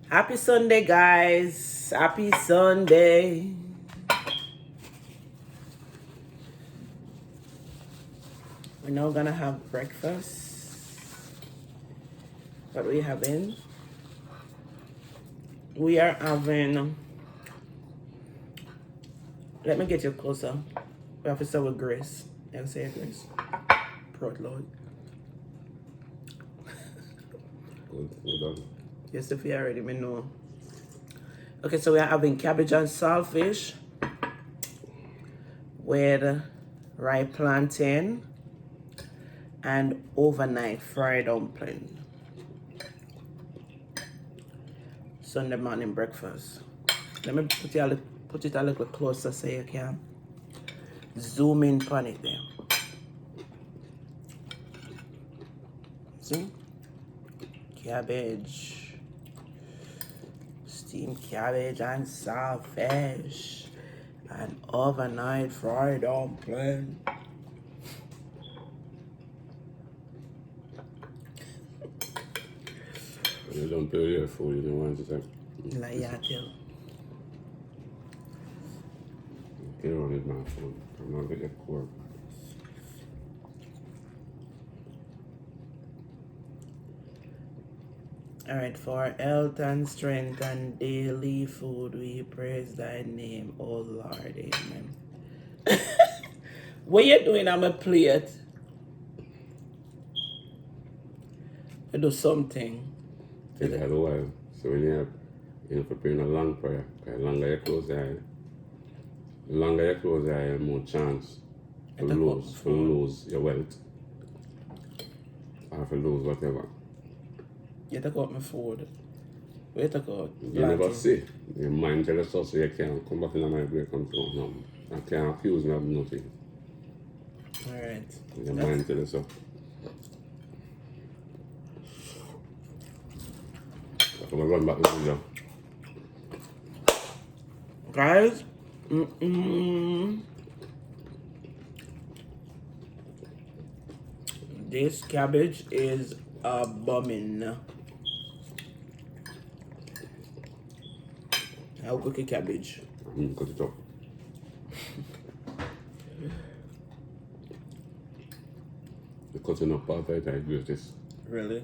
Happy Sunday, guys. Happy Sunday. We're now gonna have breakfast. What are we having? We are having. Let me get you closer. We have to start with Grace. You say Grace. Proud Lord. Good done. Yes, if you already me know. Okay, so we are having cabbage and saltfish with ripe plantain and overnight fried dumpling. Sunday morning breakfast. Let me put it a little closer so you can zoom in on it there. See? Cabbage. Steamed cabbage and saltfish. And overnight fried dumpling. You don't pay your food, you don't want to say. Like you tell. Get on it, my phone. I'm not going to get poor. Alright, for health and strength and daily food, we praise thy name, O Lord. Amen. What you doing on my plate? I do something. It had a while. So when you're preparing a long prayer, the longer you close the eye, the more chance to lose your wealth. Or to lose whatever. You take out my food. What you take out? You never see. Your mind tell us so you can't come back in the night break and say, no, I can't accuse me of nothing. Alright. Your mind tell us so. I'm going to run back to the video. Guys, this cabbage is a bumming. How cook a cabbage? Cut it up. The cutting up part, I agree with this. Really?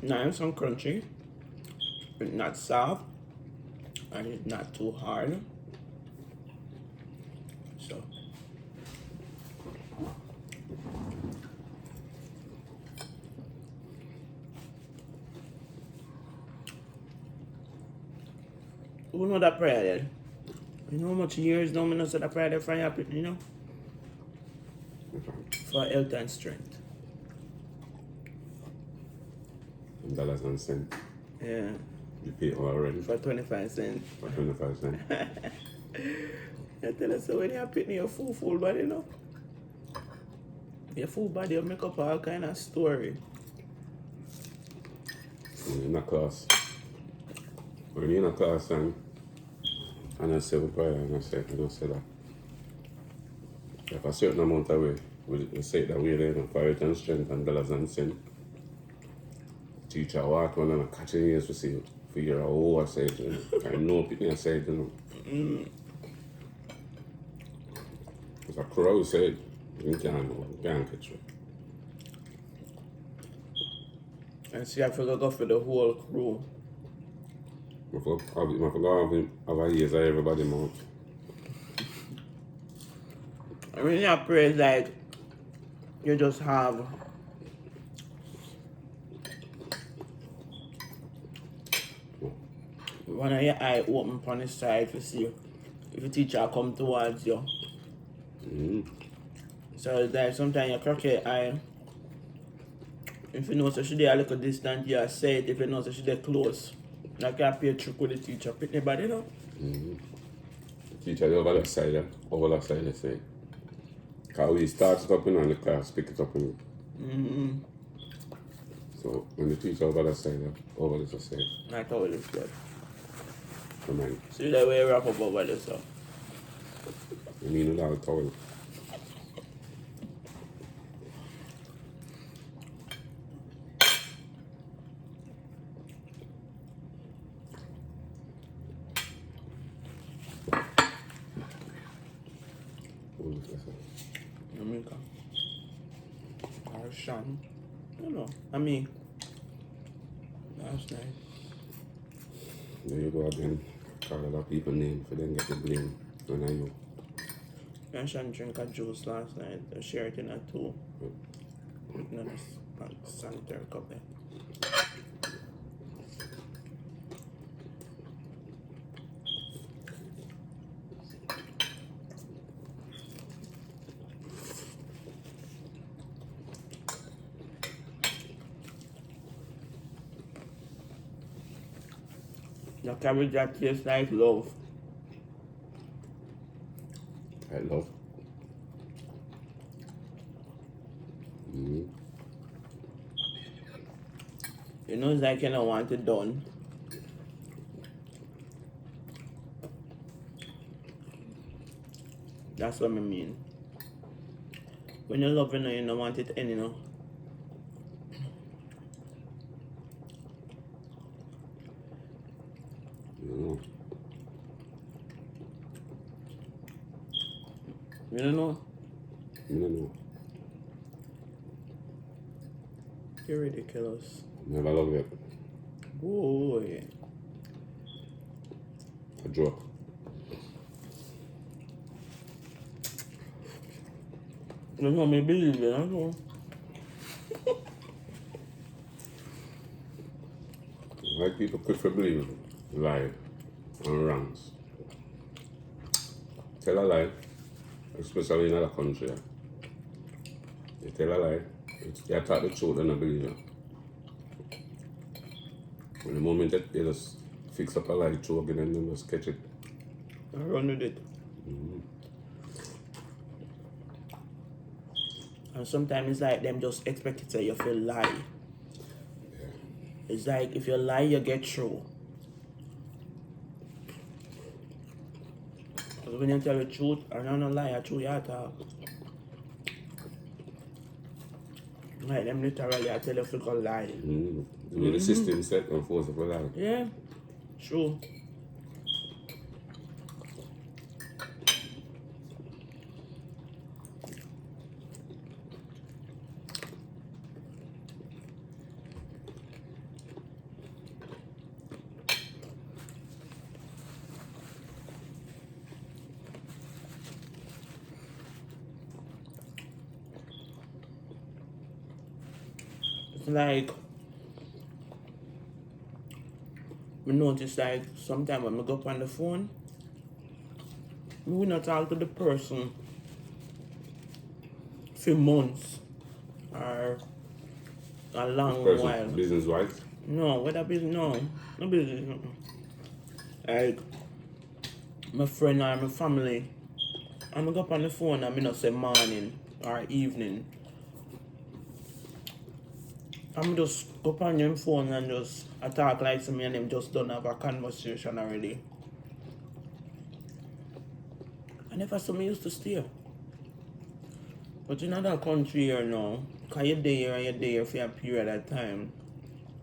Nice and crunchy. It's not soft. And it's not too hard. So. Who know that prayer then? You know how much years now I know that prayer there for you, you know? For health and strength. Dollars and cents. Yeah. You pay already. For 25 cents. For 25 cents. I tell us so when you're picking your full body, you know? Your full body will make up all kind of story. When you're in a class. When you're in a class and I say we prayer and I don't say that. Like a certain amount of way, we say that we're there for health and strength and dollars and cents. Teacher walk on and catch your ears to see figure out who I said, you know. I know people I said, you know. Because a crowd said, you can't catch it. And see, I forgot go for the whole crew. I forgot have a ears of everybody mouth. I mean, your praise like you just have one of your eye open on the side to see if the teacher come towards you. So it's like sometimes you crack your eye. If you know so she there a little distant, you say it. If you know so she there close. Like you play a trick with the teacher, pick anybody, you know? Teacher over that side, they say. Because we start it up in and the class pick it up in. So when the teacher over that side, over this side. I thought it was good. Come on. See that way wrap up over this, so. I mean, without towel. Cool, professor. Jamaican. Or Shan. I don't know. I mean, that's nice. There you go again. Call a lot of people name for them get the blame when I you. I Shan drink a juice last night. I shared it in a two. No, this sanitary cup there. The cabbage that tastes like love. I love. Mm-hmm. You know, it's like you don't want it done. That's what I mean. When you love it, you don't want it any, you know. Mm-hmm. You don't know? I don't know. You're ridiculous. Never love it. Boy. A joke. You know me believe it, I know. Like people prefer believe lie and wrongs. Tell a lie, especially in other country. You tell a lie, you talk the truth and I believe you. When the moment that you just fix up a lie true again and then just catch it. I run with it. And sometimes it's like them just expect it to you feel lie. Yeah. It's like if you lie, you get through. Because when you tell the truth, and you're not lie, true, you talk. Like them literally, I tell you, feel a lie. The way the system set and force of a lie. Yeah, true. It's like, we notice like sometimes when we go up on the phone, we not talk to the person for months or a long Person, while. business wise. No, what that business? No business. Like my friend or my family, I'm go up on the phone and I not say morning or evening. I'm just go up on your phone and just talk like to me and them just don't have a conversation already. I never saw me used to stay. But in other country here now, because you're there and you're there for a period of time.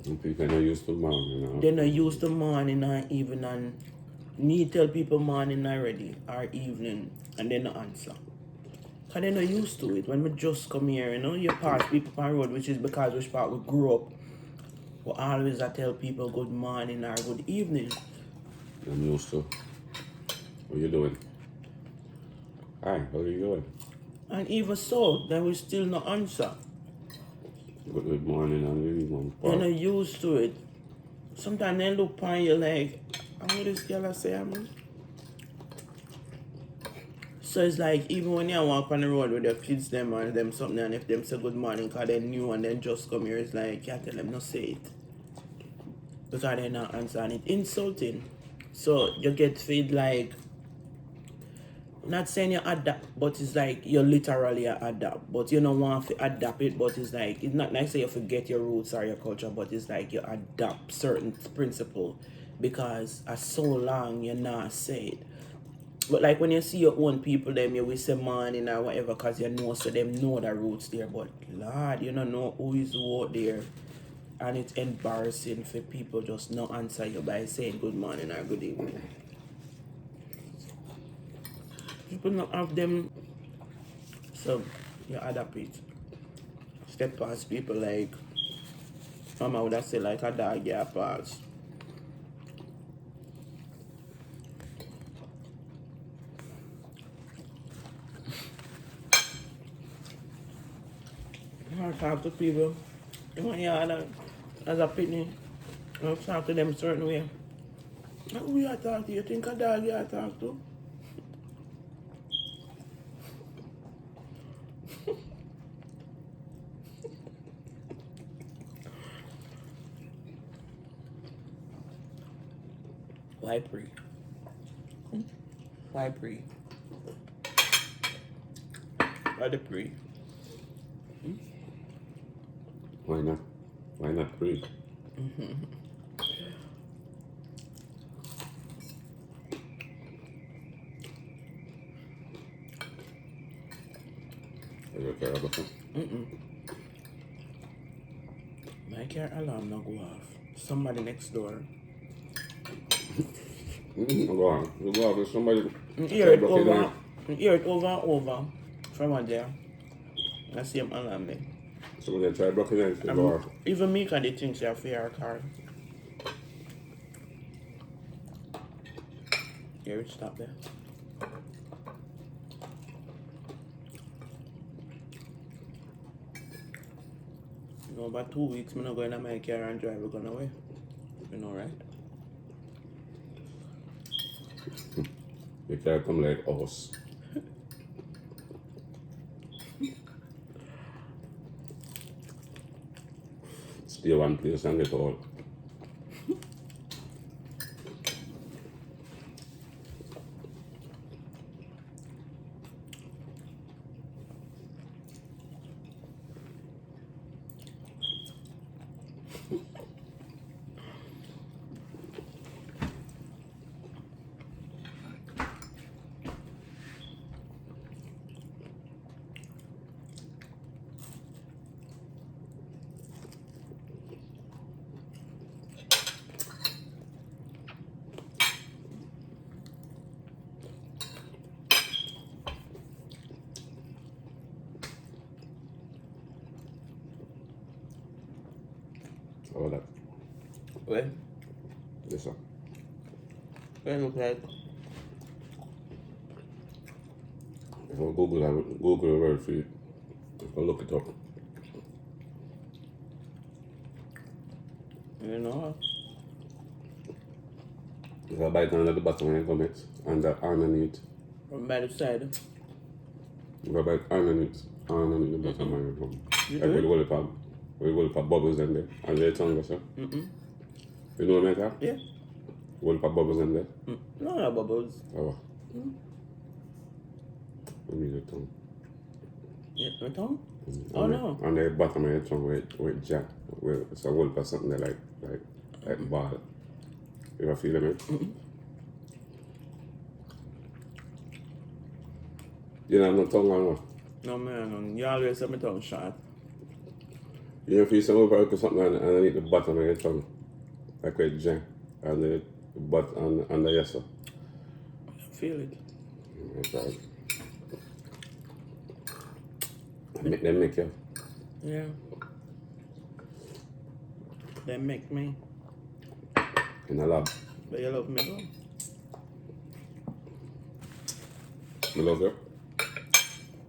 And people are not used to morning, you know. They're not used to morning or evening and need tell people morning already or evening and they not answer. Because they're not used to it. When we just come here, you know, you pass people on the road, which is because which part we grew up. We always I tell people good morning or good evening. I'm used to. What you doing? Hi, how are you doing? And even so, then we still not answer. Good morning and good evening. They're not used to it. Sometimes they look upon you like, I'm what this girl I say, I'm. So it's like, even when you walk on the road with your kids them or them something, and if them say good morning because they're new and then just come here, it's like, you tell them not say it. Because they're not answering it. Insulting. So you get fed like, not saying you adapt, but it's like you literally adapt. But you don't want to adapt it, but it's like, it's not like say you forget your roots or your culture, but it's like you adapt certain principle because as so long you not say it. But like when you see your own people, them you will say morning or whatever, because you know so them know the roots there. But Lord, you don't know who is who out there. And it's embarrassing for people just not answer you by saying good morning or good evening. People not have them So you adapt it. Step past people like Mama would have said like a dog yeah pass. I talk to people. When you are as a pitney, I talk to them a certain way. Like, who you talk to? You think a dog you talk to? Why pre? Why pre? Why the pre? Why not? Why not free? Are you okay about that? My car alarm not go off. Somebody next door. Go on. You go out with somebody. Hear it over. Hear it over and over from one there. I see him alarm me. So when they try blocking it, they go off. Even me can they think they have your car. Hear it stop there. You know, about 2 weeks, I'm not going to my car and drive it gone away. You know, right? You can't come like us. Stay one place and get all. All that. Where? Yes, sir. Where it look like? If I Google a word for you, if I look it up. You know? If I bite down at the bottom and vomit, and underneath. From by the side. If I bite underneath the bottom and vomit. You Like do it? we will put bubbles in there. And they tongue, sir. You know what I mean? Yeah. We'll put bubbles in there. No bubbles. Oh. I mean the tongue. Yeah, my tongue? And Oh, the, no. On the bottom of your tongue with jack. So we'll put something there like ball. You ever feel it, man? You don't have no tongue on what? No, man. You always have my tongue short. You ever feel someone put something underneath the bottom of your tongue? Like with jack. And the butt on the yes, sir. Feel it. That's right. They make you. Yeah. They make me. In a lab. But you love me too. You love her?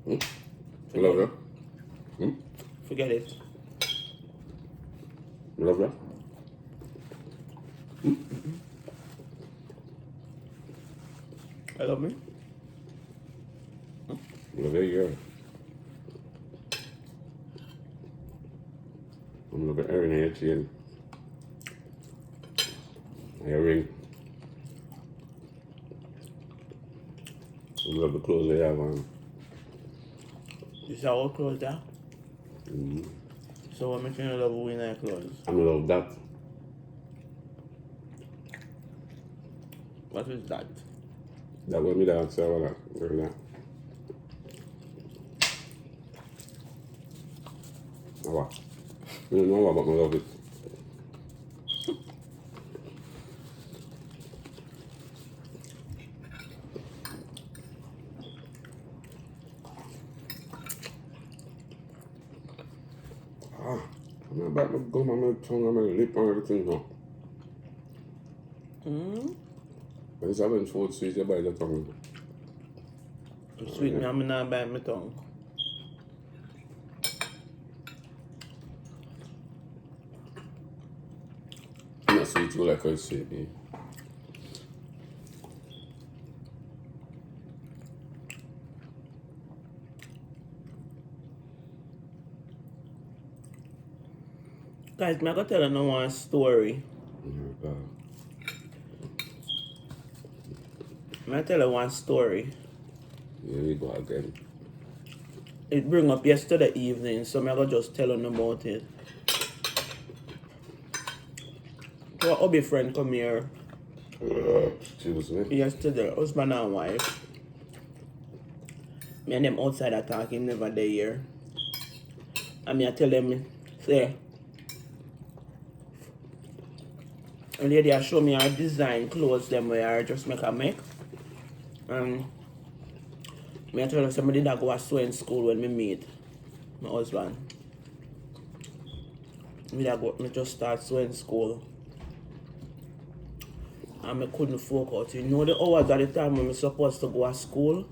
You love her? Forget it. You love her? I love me. You love her, yeah. I'm looking at everything at you. Your ring. I love the clothes they have on. You saw all clothes there? So what makes you love wearing that clothes? I love that. What is that? That what me dad say about that. Where that? Oh, what? You don't know what, but I love it. bite my gum and my tongue and my lip and everything now. When it's having food sweet, you bite the tongue. Sweet me, I'm not bite my tongue. I'm not sweet too like I sweet me. Guys, I'm gonna tell you one story. Yeah, I'm gonna tell you one story. here we go again. It bring up yesterday evening, so I'm gonna just tell you about it. So our hubby friend come here Tuesday. yesterday, husband and wife. Me and them outside are talking, never there here. And me I tell them, say, a lady I show me her design clothes them where I just make. And me I tell her somebody that go to sewing school when me meet my husband. Me just start sewing school. And I couldn't focus. You know the hours at the time when I'm supposed to go to school,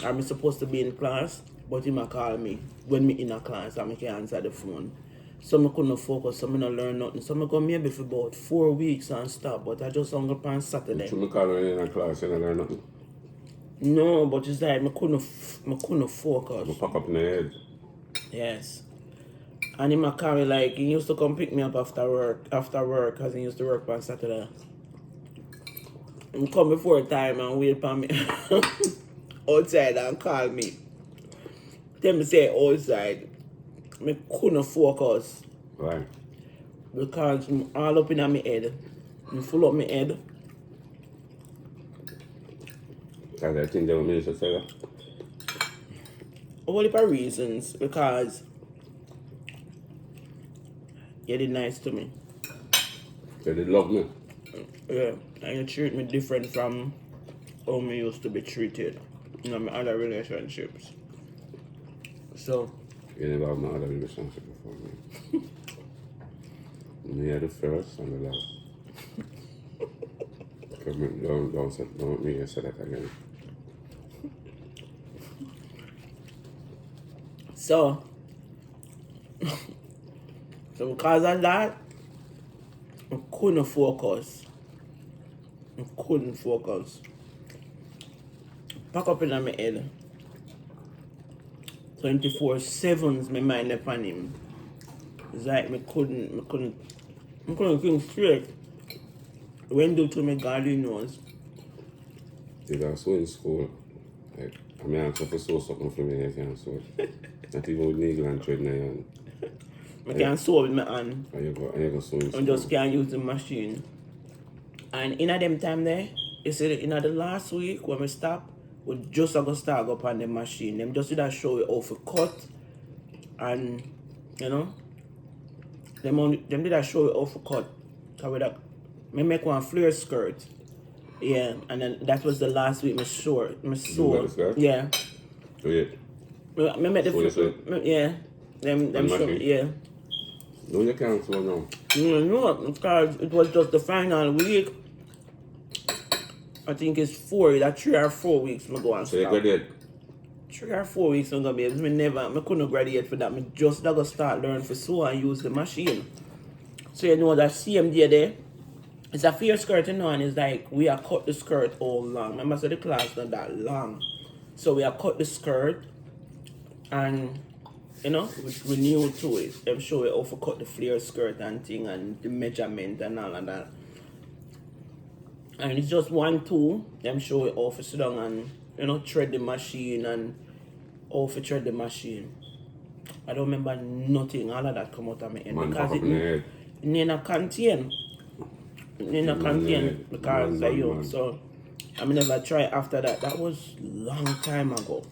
I'm supposed to be in class, but he might call me when me in a class and I can't answer the phone. So I couldn't focus, so I don't learn nothing. So I go maybe for about 4 weeks and stop, but I just hung up on Saturday. So I call you in a class and I learn nothing? No, but it's like I couldn't focus. I pop up in the head. Yes. And he might carry like, he used to come pick me up after work, because he used to work on Saturday. He come before time and wait for me outside and call me. Tell me say outside. I couldn't focus. Why? Because I'm all up in my head. I'm full up my head. Because I think they want me to say that. A whole heap of reasons. Because you did nice to me. They did love me. Yeah. And you treat me different from how me used to be treated in my other relationships. So You never have no other relationship before me. Me are the first and the last. Don't want me to say that again. So because of that, I couldn't focus. Pack up in my head. 24/7's my mind upon him. It's like I couldn't think straight. When do to me, God he knows. You got sew in school. Like, I mean, I'm supposed to sew something for me, I can't sew. Not even with needle and thread in my hand. I can't sew with my hand. And you go sew in I school. just can't use the machine. And in a them time there, you see in the last week when we stop, we just go start up on the machine. Them just did that show you how to cut and you know. Them did that show you how to cut. So with that, me make one flare skirt. Yeah, and then that was the last week. My short, my sew. Yeah. So yeah. Me make the yeah. Them show machine? yeah. No, you can't sew now. No, because it was just the final week. I think it's 3 or 4 weeks. I go and So you stop. graduate? 3 or 4 weeks I'm gonna be able. I couldn't graduate for that. I just gotta start learning for sew and use the machine. So you know that same day there, it's a fair skirt, you know, and it's like we are cut the skirt all long. Remember, so the class not that long. So we are cut the skirt and you know, we new to it. Them show you how to cut the flare skirt and thing and the measurement and all of that. And it's just 1, 2. Them show you how to sit down and you know thread the machine and how to thread the machine. I don't remember nothing. All of that come out of my head because it in a contain. In a contain because of you. So I never try after that. That was long time ago.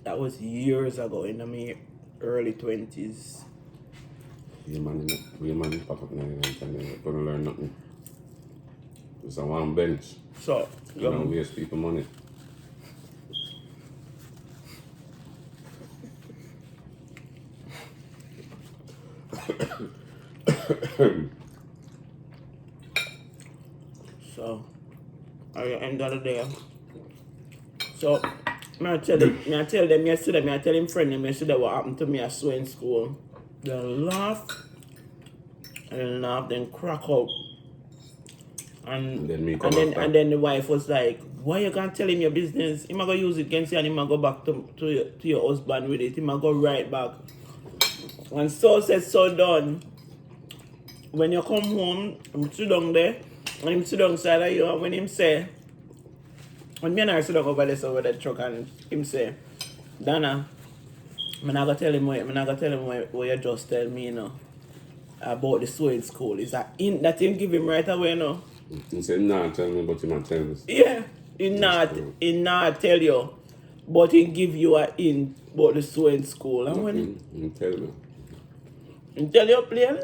That was years ago in my early 20s. You man pop up now and you're gonna learn nothing. It's a one bench. So you don't waste people money. So, at the end of the day, so I tell them yesterday, I tell him friend them yesterday what happened to me at sewing school. They laugh and laugh, then crack up. And then the wife was like, why you can't tell him your business? He might go use it against you and he might go back to your husband with it. He might go right back. And so said, so done. When you come home, I'm sit down there, and him sit down side of you, and when him say, when me and I sit down over there over the truck and him say, Dana, I'm not gonna tell him what you just tell me, you know, about the sewing school. Is that him give him right away, you know? He said, nah, tell me about him tell me. Yeah. He not tell you, but he give you a hint about the sewing school. And when he tell me. He tell you plain?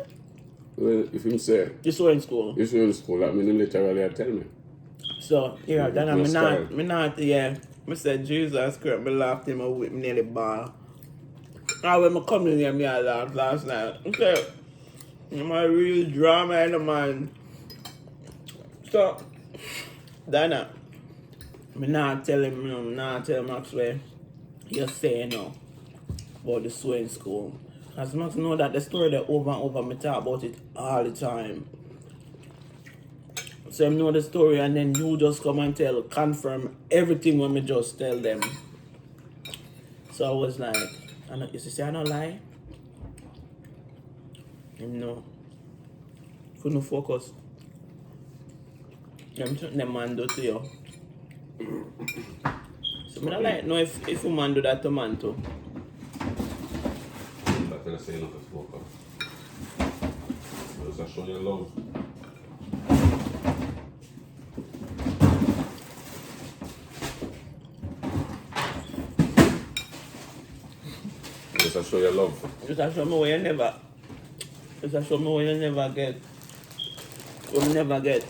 Well, if him say the sewing school. The sewing school, that mean literally tell me. So yeah, then I'm not I said Jesus Christ, I laughed him and whipped me nearly bar. Now when I come in here, I laughed last night. Okay. I'm a real drama in the man. So Dana, I'm not tell Maxwell you're saying no about the sewing school. As Max know that the story that over and over, me talk about it all the time. So I know the story and then you just come and confirm everything when me just tell them. So I was like, you see, I don't lie. No. Couldn't focus. Them man do to you. So I don't like know if a man do that to man too. I say not to focus. Just show your love. Just show your love. Just show me what you never. Just show me what you never get. What you never get.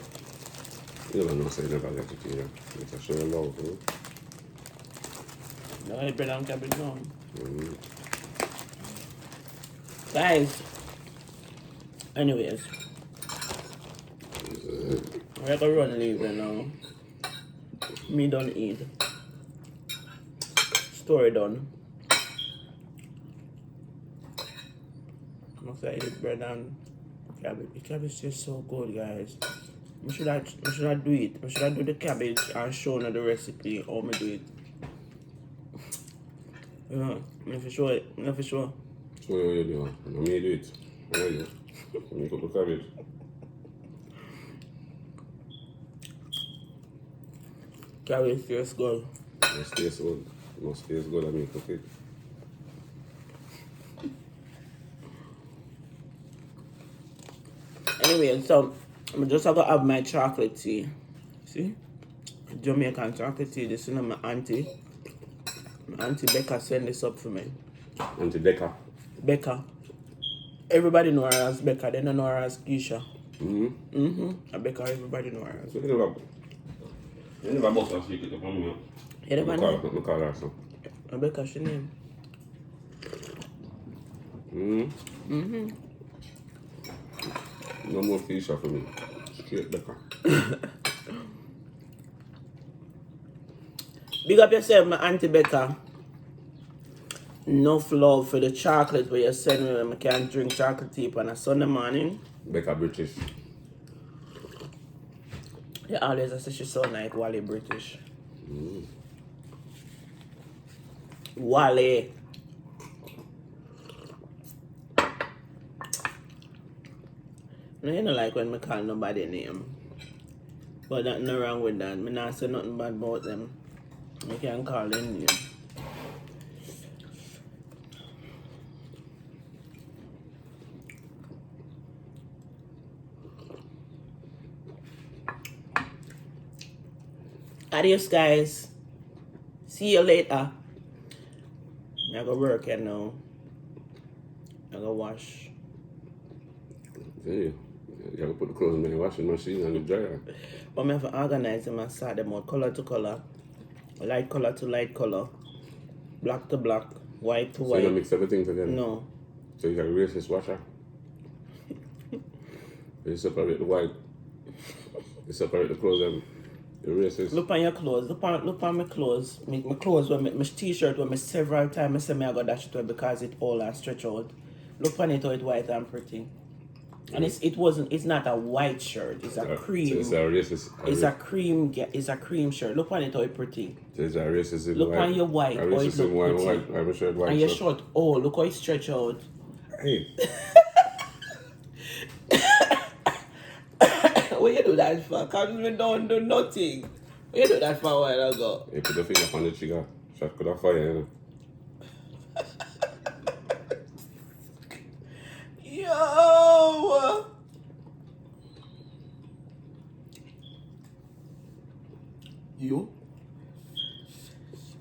You never know, say you never get it either. Just show your love, bro. No, I bread and cabbage now. Guys, anyways, we're gonna run leave now. Me done eat. Story done. I'm gonna eat bread and cabbage. The cabbage tastes so good, guys. I should do it. I should do the cabbage and show you the recipe how I do it. Yeah, I'm for sure. So what you do? I'm me do it. How are you? You cook the cabbage. Cabbage tastes good. Must taste good. Must taste good and me cook it. Anyway, so I'm just gonna have my chocolate tea. See? Jamaican chocolate tea. This is my auntie. My auntie Becca sent this up for me. Auntie Becca. Becca. Everybody know her as Becca. They don't know her as Keisha. Becca, everybody know her as. So you never bust a secret upon me. You never know? I call her so. Becca, she name. No more Keisha for me. Straight Becca. Big up yourself, my auntie Becca. Enough love for the chocolate where you send me when I can't drink chocolate tea on a Sunday morning. Becca British. They always say she sound like Wally British. Wally. No, you know like when I call nobody name. But that's no wrong with that. I not say nothing bad about them. I can't call them name. Adios, guys. See you later. I go work now. I go wash. Yeah. You gotta put the clothes in the washing machine and the dryer. But I have to organize them and sort them out color to color, light color to light color, black to black, white to So white. you don't mix everything together? No. So you got a racist washer? You separate the white. You separate the clothes and the races. Look on your clothes. Look on my clothes. My clothes, my t-shirt, when me several times I say me I got dash it away because it all and stretch out. Look on it how it white and pretty. And it's not a white shirt. It's a cream. It's a racist. It's a cream shirt. Look on it how it pretty. It's a racism. Look on your white. A How it racism look white. pretty. I'm a shirt white. And your short. Oh, look how it stretch out. Hey. What you do that for? Cause we don't do nothing. What you do that for a while ago? You put the finger on the trigger. Shot could have fire, you know. Yo! You?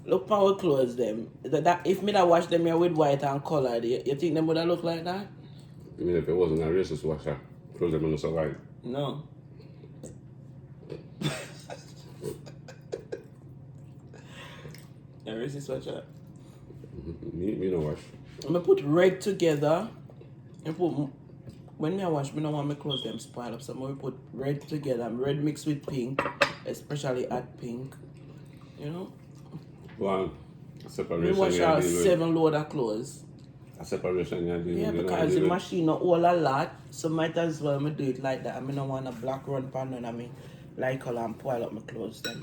Look our clothes them. That if me that wash them here with white and colour, you think them would have look like that? I mean, if it wasn't a racist washer, clothes them in the white. No. A racist washer. Me no wash. I'm gonna put red together and put. When I wash, me don't want my clothes them spoil up. So I'm gonna put red together. Red mixed with pink, especially hot pink. You know. One separation. We wash you out deal with. 7 load of clothes. A separation you deal Yeah, with, because the machine not all a lot, so might as well me do it like that. I mean, I want a black run pan and I mean, like color and pile up my clothes then.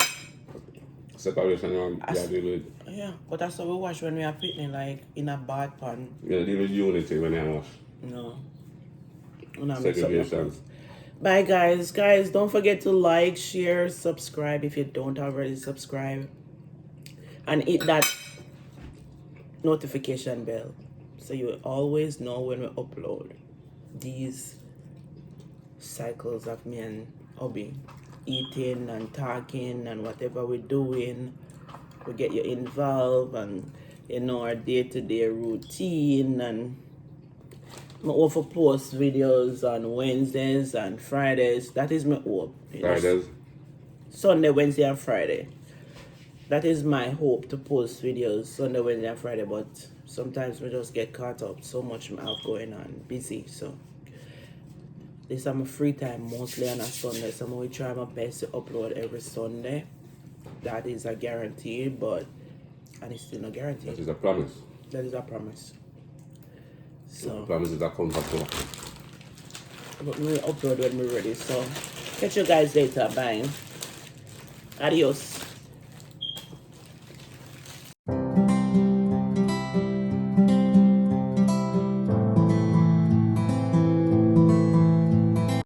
Separation you deal with. Yeah, but that's how we wash when we are picking, like in a bath pan. You deal with unity when you wash. No. When I mix up my Segregation. clothes. Bye guys. Guys, don't forget to like, share, subscribe if you don't already subscribe. And hit that notification bell so you will always know when we upload these cycles of me and hubby eating and talking and whatever we're doing. We get you involved and you know our day-to-day routine. And I hope to post videos on Wednesdays and Fridays. That is my hope. Fridays. Sunday, Wednesday and Friday. That is my hope, to post videos Sunday, Wednesday and Friday, but sometimes we just get caught up. So much I have going on, busy. So this is my free time mostly on a Sunday. So I'm going to try my best to upload every Sunday. That is a guarantee, but and it's still not guaranteed. That is a promise. That is a promise. So Promise is a comfort. but we will upload when we're ready. So catch you guys later. Bye. Adios.